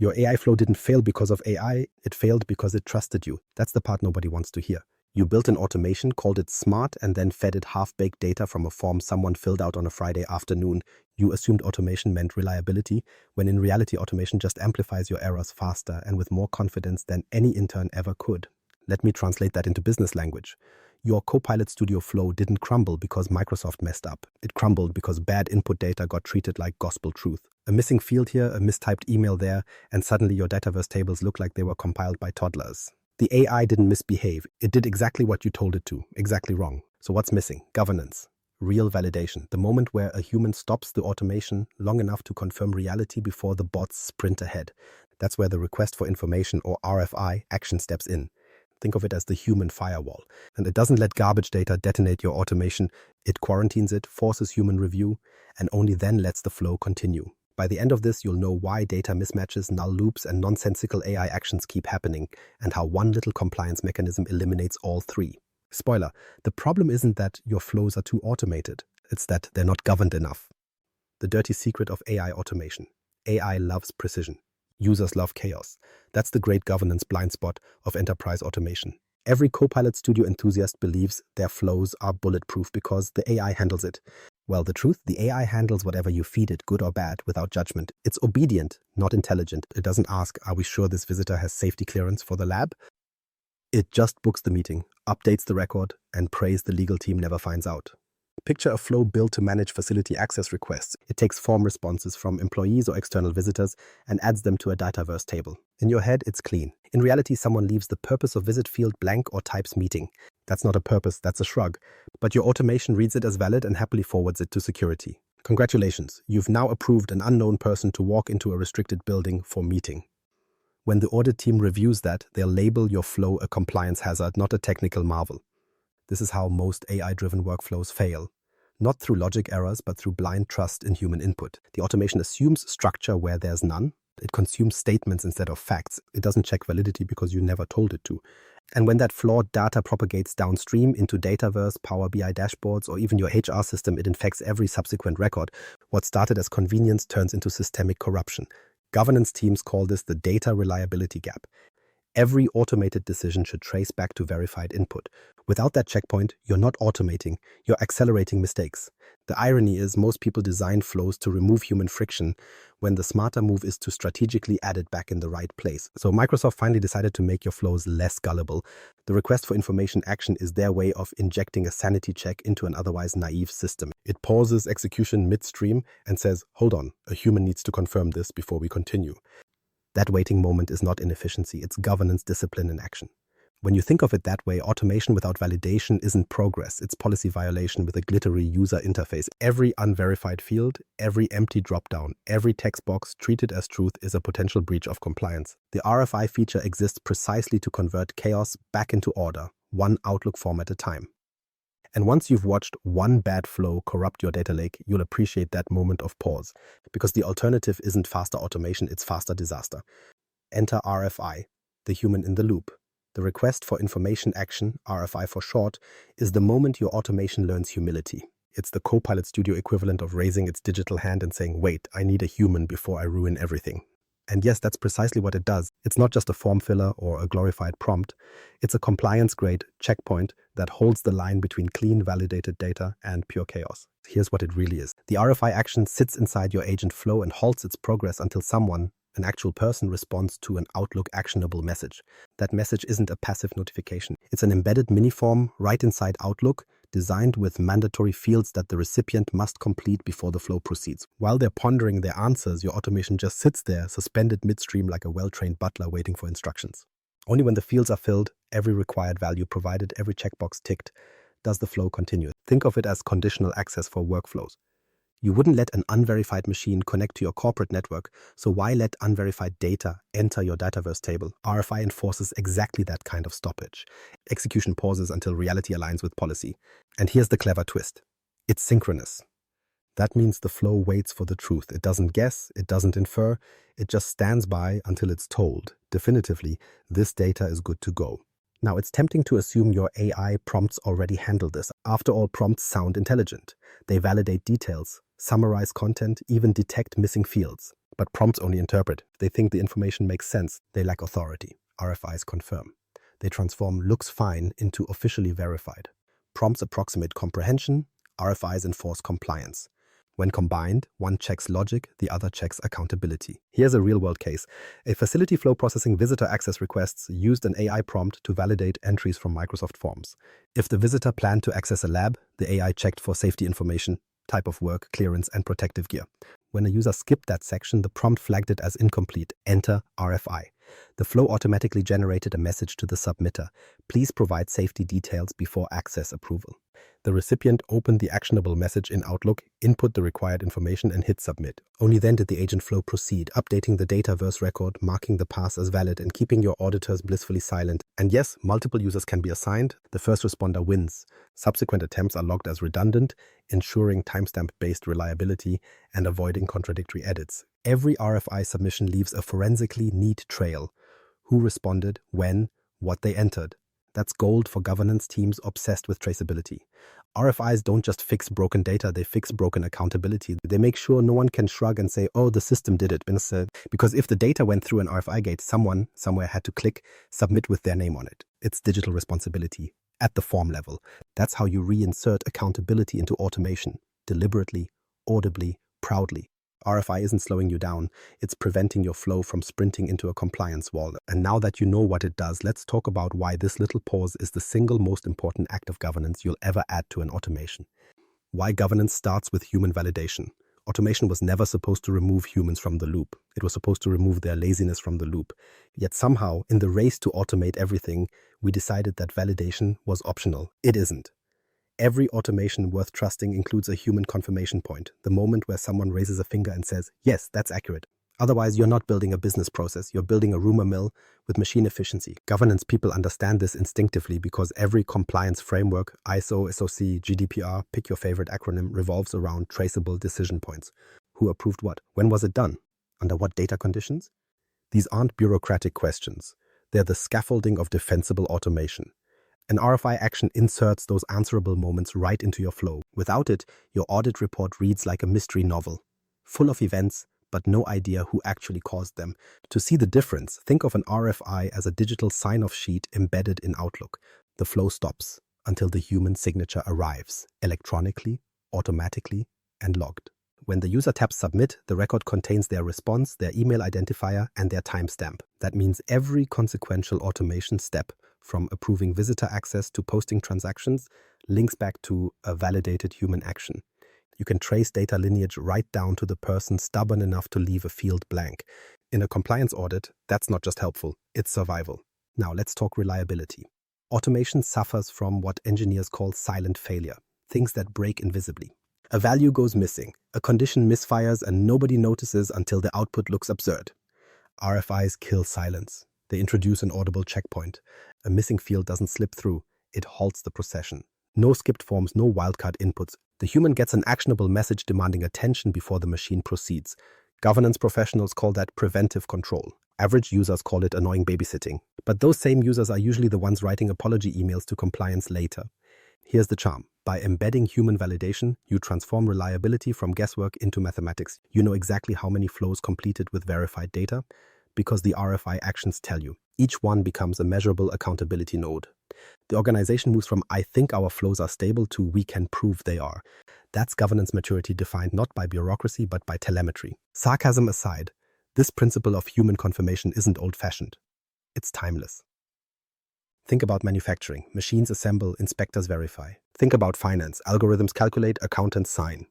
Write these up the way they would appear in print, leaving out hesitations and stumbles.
Your AI flow didn't fail because of AI, it failed because it trusted you. That's the part nobody wants to hear. You built an automation, called it smart, and then fed it half-baked data from a form someone filled out on a Friday afternoon. You assumed automation meant reliability, when in reality automation just amplifies your errors faster and with more confidence than any intern ever could. Let me translate that into business language. Your Copilot Studio flow didn't crumble because Microsoft messed up. It crumbled because bad input data got treated like gospel truth. A missing field here, a mistyped email there, and suddenly your Dataverse tables look like they were compiled by toddlers. The AI didn't misbehave. It did exactly what you told it to, exactly wrong. So what's missing? Governance. Real validation. The moment where a human stops the automation long enough to confirm reality before the bots sprint ahead. That's where the request for information, or RFI, action steps in. Think of it as the human firewall. And it doesn't let garbage data detonate your automation. It quarantines it, forces human review, and only then lets the flow continue. By the end of this, you'll know why data mismatches, null loops, and nonsensical AI actions keep happening, and how one little compliance mechanism eliminates all three. Spoiler, the problem isn't that your flows are too automated. It's that they're not governed enough. The dirty secret of AI automation. AI loves precision. Users love chaos. That's the great governance blind spot of enterprise automation. Every Copilot Studio enthusiast believes their flows are bulletproof because the AI handles it. Well, the truth, the AI handles whatever you feed it, good or bad, without judgment. It's obedient, not intelligent. It doesn't ask, are we sure this visitor has safety clearance for the lab? It just books the meeting, updates the record, and prays the legal team never finds out. Picture a flow built to manage facility access requests. It takes form responses from employees or external visitors and adds them to a Dataverse table. In your head, it's clean. In reality, someone leaves the purpose of visit field blank or types meeting. That's not a purpose, that's a shrug. But your automation reads it as valid and happily forwards it to security. Congratulations, you've now approved an unknown person to walk into a restricted building for meeting. When the audit team reviews that, they'll label your flow a compliance hazard, not a technical marvel. This is how most AI-driven workflows fail. Not through logic errors, but through blind trust in human input. The automation assumes structure where there's none. It consumes statements instead of facts. It doesn't check validity because you never told it to. And when that flawed data propagates downstream into Dataverse, Power BI dashboards, or even your HR system, it infects every subsequent record. What started as convenience turns into systemic corruption. Governance teams call this the data reliability gap. Every automated decision should trace back to verified input. Without that checkpoint, you're not automating, you're accelerating mistakes. The irony is most people design flows to remove human friction when the smarter move is to strategically add it back in the right place. So Microsoft finally decided to make your flows less gullible. The request for information action is their way of injecting a sanity check into an otherwise naive system. It pauses execution midstream and says, hold on, a human needs to confirm this before we continue. That waiting moment is not inefficiency, it's governance, discipline, and action. When you think of it that way, automation without validation isn't progress, it's policy violation with a glittery user interface. Every unverified field, every empty dropdown, every text box treated as truth is a potential breach of compliance. The RFI feature exists precisely to convert chaos back into order, one Outlook form at a time. And once you've watched one bad flow corrupt your data lake, you'll appreciate that moment of pause. Because the alternative isn't faster automation, it's faster disaster. Enter RFI, the human in the loop. The request for information action, RFI for short, is the moment your automation learns humility. It's the Copilot Studio equivalent of raising its digital hand and saying, wait, I need a human before I ruin everything. And yes, that's precisely what it does. It's not just a form filler or a glorified prompt. It's a compliance-grade checkpoint that holds the line between clean, validated data and pure chaos. Here's what it really is. The RFI action sits inside your agent flow and halts its progress until someone, an actual person, responds to an Outlook actionable message. That message isn't a passive notification. It's an embedded mini-form right inside Outlook, designed with mandatory fields that the recipient must complete before the flow proceeds. While they're pondering their answers, your automation just sits there, suspended midstream like a well-trained butler waiting for instructions. Only when the fields are filled, every required value provided, every checkbox ticked, does the flow continue. Think of it as conditional access for workflows. You wouldn't let an unverified machine connect to your corporate network, so why let unverified data enter your Dataverse table? RFI enforces exactly that kind of stoppage. Execution pauses until reality aligns with policy. And here's the clever twist. It's synchronous. That means the flow waits for the truth. It doesn't guess, it doesn't infer, it just stands by until it's told. Definitively, this data is good to go. Now, it's tempting to assume your AI prompts already handle this. After all, prompts sound intelligent. They validate details, summarize content, even detect missing fields. But prompts only interpret. They think the information makes sense. They lack authority. RFIs confirm. They transform looks fine into officially verified. Prompts approximate comprehension. RFIs enforce compliance. When combined, one checks logic, the other checks accountability. Here's a real-world case. A facility flow processing visitor access requests used an AI prompt to validate entries from Microsoft Forms. If the visitor planned to access a lab, the AI checked for safety information, type of work, clearance, and protective gear. When a user skipped that section, the prompt flagged it as incomplete. Enter RFI. The flow automatically generated a message to the submitter. Please provide safety details before access approval. The recipient opened the actionable message in Outlook, input the required information, and hit submit. Only then did the agent flow proceed, updating the Dataverse record, marking the pass as valid, and keeping your auditors blissfully silent. And yes, multiple users can be assigned. The first responder wins. Subsequent attempts are logged as redundant, ensuring timestamp-based reliability and avoiding contradictory edits. Every RFI submission leaves a forensically neat trail. Who responded, when, what they entered. That's gold for governance teams obsessed with traceability. RFIs don't just fix broken data, they fix broken accountability. They make sure no one can shrug and say, oh, the system did it. Because if the data went through an RFI gate, someone somewhere had to click submit with their name on it. It's digital responsibility at the form level. That's how you reinsert accountability into automation, deliberately, audibly, proudly. RFI isn't slowing you down, it's preventing your flow from sprinting into a compliance wall. And now that you know what it does, let's talk about why this little pause is the single most important act of governance you'll ever add to an automation. Why governance starts with human validation. Automation was never supposed to remove humans from the loop. It was supposed to remove their laziness from the loop. Yet somehow, in the race to automate everything, we decided that validation was optional. It isn't. Every automation worth trusting includes a human confirmation point, the moment where someone raises a finger and says, yes, that's accurate. Otherwise, you're not building a business process, you're building a rumor mill with machine efficiency. Governance people understand this instinctively because every compliance framework, ISO, SOC, GDPR, pick your favorite acronym, revolves around traceable decision points. Who approved what? When was it done? Under what data conditions? These aren't bureaucratic questions. They're the scaffolding of defensible automation. An RFI action inserts those answerable moments right into your flow. Without it, your audit report reads like a mystery novel, full of events, but no idea who actually caused them. To see the difference, think of an RFI as a digital sign-off sheet embedded in Outlook. The flow stops until the human signature arrives, electronically, automatically, and logged. When the user taps submit, the record contains their response, their email identifier, and their timestamp. That means every consequential automation step, from approving visitor access to posting transactions, links back to a validated human action. You can trace data lineage right down to the person stubborn enough to leave a field blank. In a compliance audit, that's not just helpful, it's survival. Now let's talk reliability. Automation suffers from what engineers call silent failure, things that break invisibly. A value goes missing, a condition misfires, and nobody notices until the output looks absurd. RFIs kill silence. They introduce an audible checkpoint. A missing field doesn't slip through, it halts the procession. No skipped forms, no wildcard inputs. The human gets an actionable message demanding attention before the machine proceeds. Governance professionals call that preventive control. Average users call it annoying babysitting. But those same users are usually the ones writing apology emails to compliance later. Here's the charm. By embedding human validation, you transform reliability from guesswork into mathematics. You know exactly how many flows completed with verified data, because the RFI actions tell you. Each one becomes a measurable accountability node. The organization moves from I think our flows are stable to we can prove they are. That's governance maturity defined not by bureaucracy but by telemetry. Sarcasm aside, this principle of human confirmation isn't old-fashioned. It's timeless. Think about manufacturing. Machines assemble, inspectors verify. Think about finance. Algorithms calculate, accountants sign.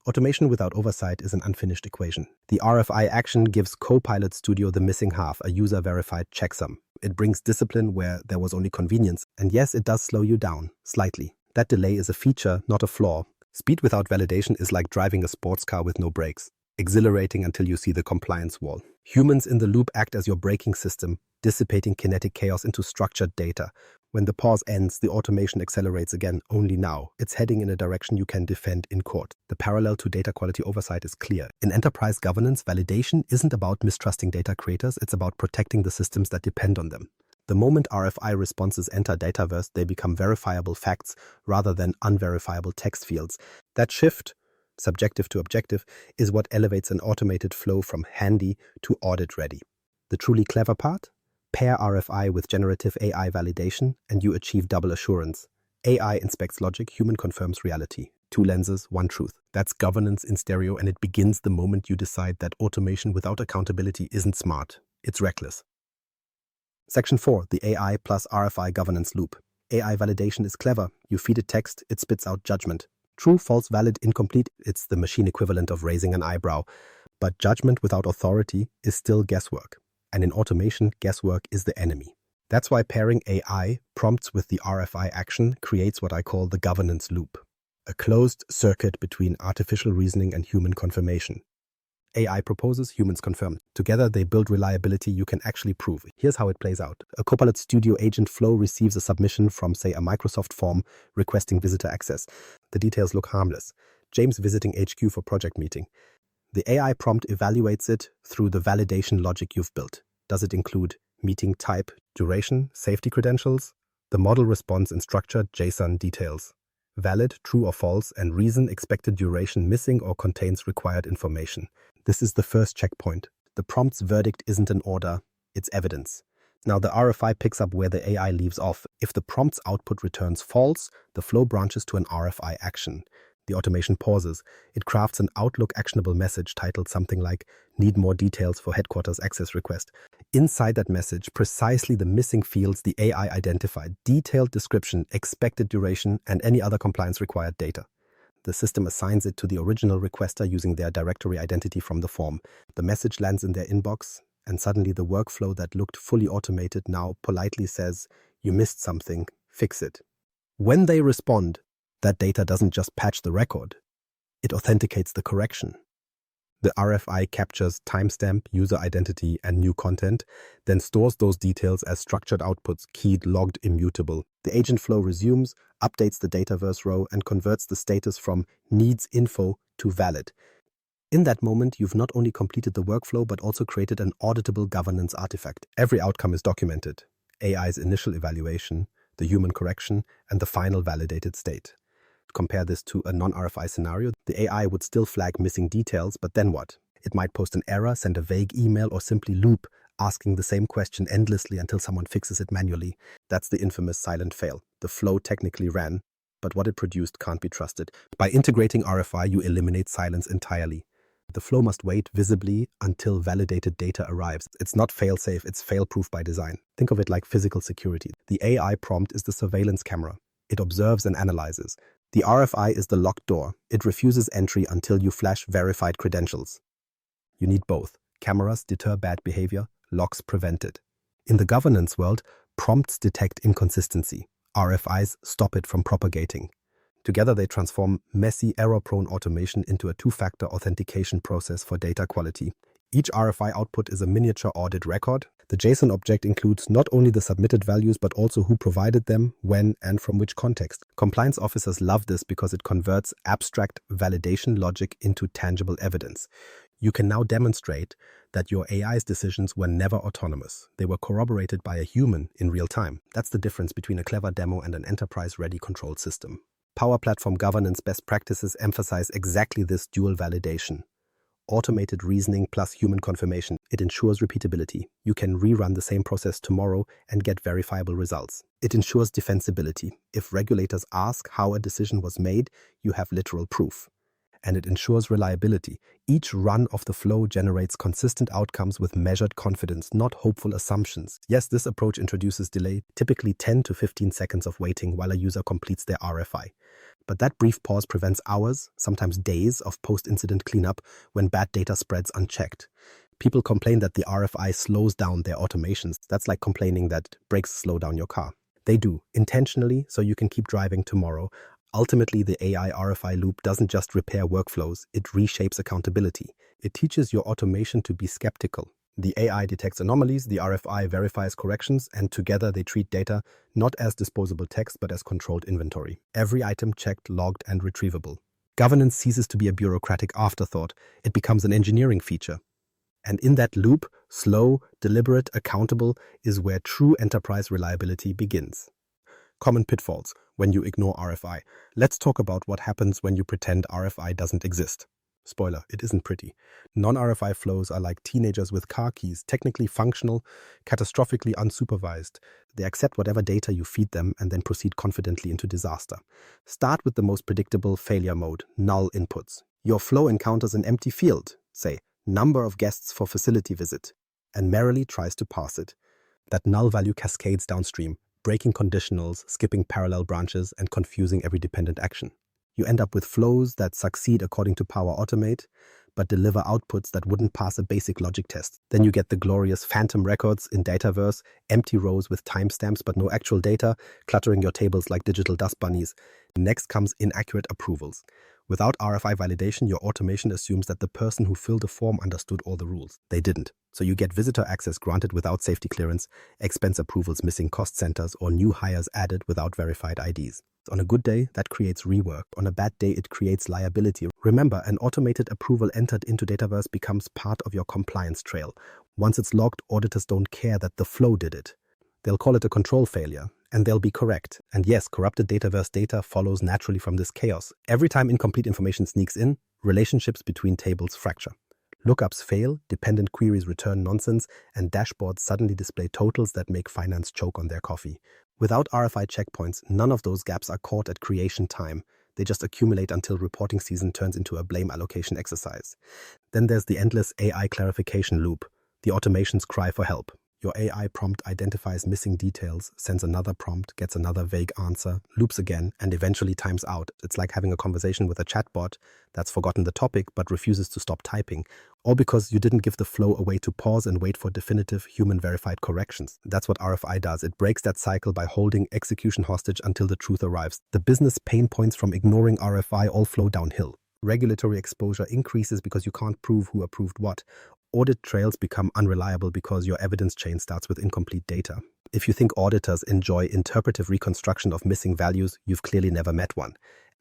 Automation without oversight is an unfinished equation. The RFI action gives Copilot Studio the missing half, a user-verified checksum. It brings discipline where there was only convenience. And yes, it does slow you down, slightly. That delay is a feature, not a flaw. Speed without validation is like driving a sports car with no brakes. Exhilarating until you see the compliance wall. Humans in the loop act as your braking system, dissipating kinetic chaos into structured data. When the pause ends, the automation accelerates again, only now. It's heading in a direction you can defend in court. The parallel to data quality oversight is clear. In enterprise governance, validation isn't about mistrusting data creators, it's about protecting the systems that depend on them. The moment RFI responses enter Dataverse, they become verifiable facts rather than unverifiable text fields. That shift, subjective to objective, is what elevates an automated flow from handy to audit-ready. The truly clever part? Pair RFI with generative AI validation, and you achieve double assurance. AI inspects logic, human confirms reality. Two lenses, one truth. That's governance in stereo, and it begins the moment you decide that automation without accountability isn't smart. It's reckless. Section 4, the AI plus RFI governance loop. AI validation is clever. You feed it text, it spits out judgment. True, false, valid, incomplete, it's the machine equivalent of raising an eyebrow. But judgment without authority is still guesswork. And in automation, guesswork is the enemy. That's why pairing AI prompts with the RFI action creates what I call the governance loop, a closed circuit between artificial reasoning and human confirmation. AI proposes, humans confirm. Together, they build reliability you can actually prove. Here's how it plays out. A Copilot Studio agent flow receives a submission from, say, a Microsoft form requesting visitor access. The details look harmless. James visiting HQ for project meeting. The AI prompt evaluates it through the validation logic you've built. Does it include meeting type, duration, safety credentials? The model responds in structured JSON details. Valid, true or false, and reason, expected duration, missing or contains required information. This is the first checkpoint. The prompt's verdict isn't an order, it's evidence. Now the RFI picks up where the AI leaves off. If the prompt's output returns false, the flow branches to an RFI action. The automation pauses. It crafts an Outlook actionable message titled something like, "Need more details for headquarters access request." Inside that message, precisely the missing fields the AI identified: detailed description, expected duration, and any other compliance-required data. The system assigns it to the original requester using their directory identity from the form. The message lands in their inbox, and suddenly the workflow that looked fully automated now politely says, "You missed something, fix it." When they respond, that data doesn't just patch the record, it authenticates the correction. The RFI captures timestamp, user identity, and new content, then stores those details as structured outputs, keyed, logged, immutable. The agent flow resumes, updates the dataverse row, and converts the status from needs info to valid. In that moment, you've not only completed the workflow, but also created an auditable governance artifact. Every outcome is documented: AI's initial evaluation, the human correction, and the final validated state. Compare this to a non-RFI scenario. The AI would still flag missing details, but then what? It might post an error, send a vague email, or simply loop, asking the same question endlessly until someone fixes it manually. That's the infamous silent fail. The flow technically ran, but what it produced can't be trusted. By integrating RFI, you eliminate silence entirely. The flow must wait visibly until validated data arrives. It's not fail-safe, it's fail-proof by design. Think of it like physical security. The AI prompt is the surveillance camera. It observes and analyzes. The RFI is the locked door. It refuses entry until you flash verified credentials. You need both. Cameras deter bad behavior, locks prevent it. In the governance world, prompts detect inconsistency. RFIs stop it from propagating. Together, they transform messy, error-prone automation into a two-factor authentication process for data quality. Each RFI output is a miniature audit record. The JSON object includes not only the submitted values, but also who provided them, when, and from which context. Compliance officers love this because it converts abstract validation logic into tangible evidence. You can now demonstrate that your AI's decisions were never autonomous. They were corroborated by a human in real time. That's the difference between a clever demo and an enterprise-ready controlled system. Power Platform governance best practices emphasize exactly this dual validation. Automated reasoning plus human confirmation. It ensures repeatability. You can rerun the same process tomorrow and get verifiable results. It ensures defensibility. If regulators ask how a decision was made, you have literal proof. And it ensures reliability. Each run of the flow generates consistent outcomes with measured confidence, not hopeful assumptions. Yes, this approach introduces delay, typically 10 to 15 seconds of waiting while a user completes their RFI. But that brief pause prevents hours, sometimes days, of post-incident cleanup when bad data spreads unchecked. People complain that the RFI slows down their automations. That's like complaining that brakes slow down your car. They do, intentionally, so you can keep driving tomorrow. Ultimately, the AI RFI loop doesn't just repair workflows, it reshapes accountability. It teaches your automation to be skeptical. The AI detects anomalies, the RFI verifies corrections, and together they treat data not as disposable text but as controlled inventory. Every item checked, logged, and retrievable. Governance ceases to be a bureaucratic afterthought. It becomes an engineering feature. And in that loop, slow, deliberate, accountable, is where true enterprise reliability begins. Common pitfalls when you ignore RFI. Let's talk about what happens when you pretend RFI doesn't exist. Spoiler, it isn't pretty. Non-RFI flows are like teenagers with car keys, technically functional, catastrophically unsupervised. They accept whatever data you feed them and then proceed confidently into disaster. Start with the most predictable failure mode, null inputs. Your flow encounters an empty field, say, number of guests for facility visit, and merrily tries to parse it. That null value cascades downstream, breaking conditionals, skipping parallel branches, and confusing every dependent action. You end up with flows that succeed according to Power Automate, but deliver outputs that wouldn't pass a basic logic test. Then you get the glorious phantom records in Dataverse, empty rows with timestamps but no actual data, cluttering your tables like digital dust bunnies. Next comes inaccurate approvals. Without RFI validation, your automation assumes that the person who filled the form understood all the rules. They didn't. So you get visitor access granted without safety clearance, expense approvals missing cost centers, or new hires added without verified IDs. On a good day, that creates rework. On a bad day, it creates liability. Remember, an automated approval entered into Dataverse becomes part of your compliance trail. Once it's logged, auditors don't care that the flow did it. They'll call it a control failure, and they'll be correct. And yes, corrupted Dataverse data follows naturally from this chaos. Every time incomplete information sneaks in, relationships between tables fracture. Lookups fail, dependent queries return nonsense, and dashboards suddenly display totals that make finance choke on their coffee. Without RFI checkpoints, none of those gaps are caught at creation time. They just accumulate until reporting season turns into a blame allocation exercise. Then there's the endless AI clarification loop, the automation's cry for help. Your AI prompt identifies missing details, sends another prompt, gets another vague answer, loops again, and eventually times out. It's like having a conversation with a chatbot that's forgotten the topic but refuses to stop typing, all because you didn't give the flow a way to pause and wait for definitive, human-verified corrections. That's what RFI does. It breaks that cycle by holding execution hostage until the truth arrives. The business pain points from ignoring RFI all flow downhill. Regulatory exposure increases because you can't prove who approved what. Audit trails become unreliable because your evidence chain starts with incomplete data. If you think auditors enjoy interpretive reconstruction of missing values, you've clearly never met one.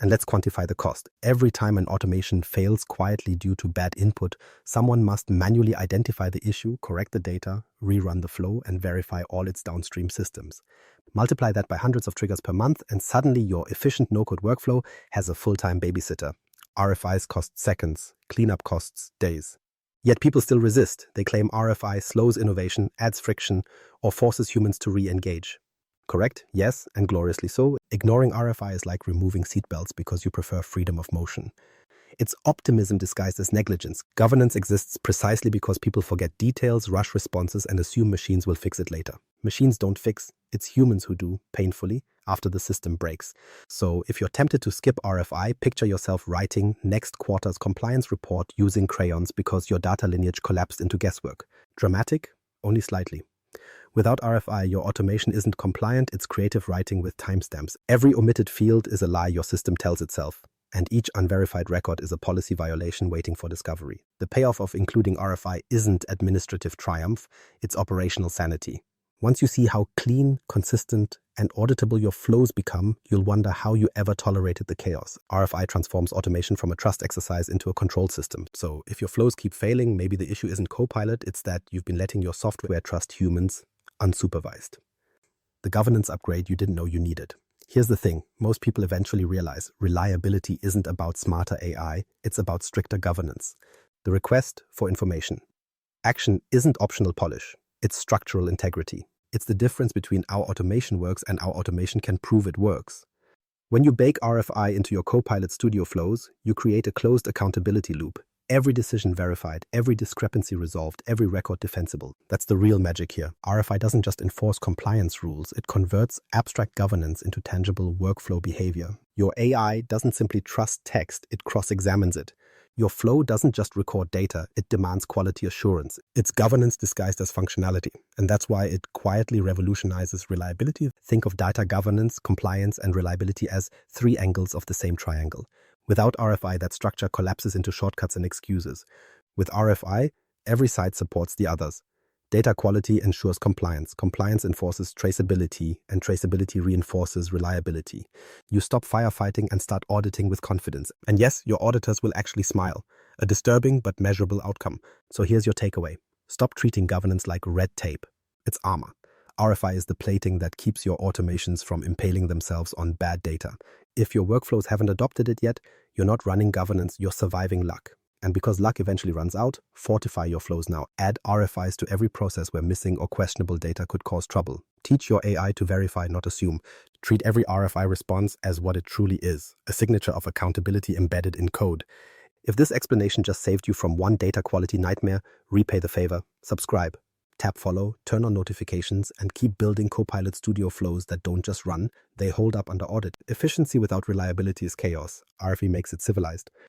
And let's quantify the cost. Every time an automation fails quietly due to bad input, someone must manually identify the issue, correct the data, rerun the flow, and verify all its downstream systems. Multiply that by hundreds of triggers per month, and suddenly your efficient no-code workflow has a full-time babysitter. RFIs cost seconds, cleanup costs days. Yet people still resist. They claim RFI slows innovation, adds friction, or forces humans to re-engage. Correct? Yes, and gloriously so. Ignoring RFI is like removing seatbelts because you prefer freedom of motion. It's optimism disguised as negligence. Governance exists precisely because people forget details, rush responses, and assume machines will fix it later. Machines don't fix. It's humans who do, painfully, after the system breaks. So if you're tempted to skip RFI, picture yourself writing next quarter's compliance report using crayons because your data lineage collapsed into guesswork. Dramatic? Only slightly. Without RFI, your automation isn't compliant, it's creative writing with timestamps. Every omitted field is a lie your system tells itself, and each unverified record is a policy violation waiting for discovery. The payoff of including RFI isn't administrative triumph, it's operational sanity. Once you see how clean, consistent, and auditable your flows become, you'll wonder how you ever tolerated the chaos. RFI transforms automation from a trust exercise into a control system. So if your flows keep failing, maybe the issue isn't Copilot, it's that you've been letting your software trust humans unsupervised. The governance upgrade you didn't know you needed. Here's the thing, most people eventually realize reliability isn't about smarter AI, it's about stricter governance. The request for information. Action isn't optional polish, it's structural integrity. It's the difference between our automation works and our automation can prove it works. When you bake RFI into your Copilot Studio flows, you create a closed accountability loop. Every decision verified, every discrepancy resolved, every record defensible. That's the real magic here. RFI doesn't just enforce compliance rules, it converts abstract governance into tangible workflow behavior. Your AI doesn't simply trust text, it cross-examines it. Your flow doesn't just record data, it demands quality assurance. It's governance disguised as functionality, and that's why it quietly revolutionizes reliability. Think of data governance, compliance, and reliability as three angles of the same triangle. Without RFI, that structure collapses into shortcuts and excuses. With RFI, every side supports the others. Data quality ensures compliance. Compliance enforces traceability, and traceability reinforces reliability. You stop firefighting and start auditing with confidence. And yes, your auditors will actually smile. A disturbing but measurable outcome. So here's your takeaway. Stop treating governance like red tape. It's armor. RFI is the plating that keeps your automations from impaling themselves on bad data. If your workflows haven't adopted it yet, you're not running governance, you're surviving luck. And because luck eventually runs out, fortify your flows now. Add RFIs to every process where missing or questionable data could cause trouble. Teach your AI to verify, not assume. Treat every RFI response as what it truly is, a signature of accountability embedded in code. If this explanation just saved you from one data quality nightmare, repay the favor, subscribe, tap follow, turn on notifications, and keep building Copilot Studio flows that don't just run, they hold up under audit. Efficiency without reliability is chaos. RFI makes it civilized.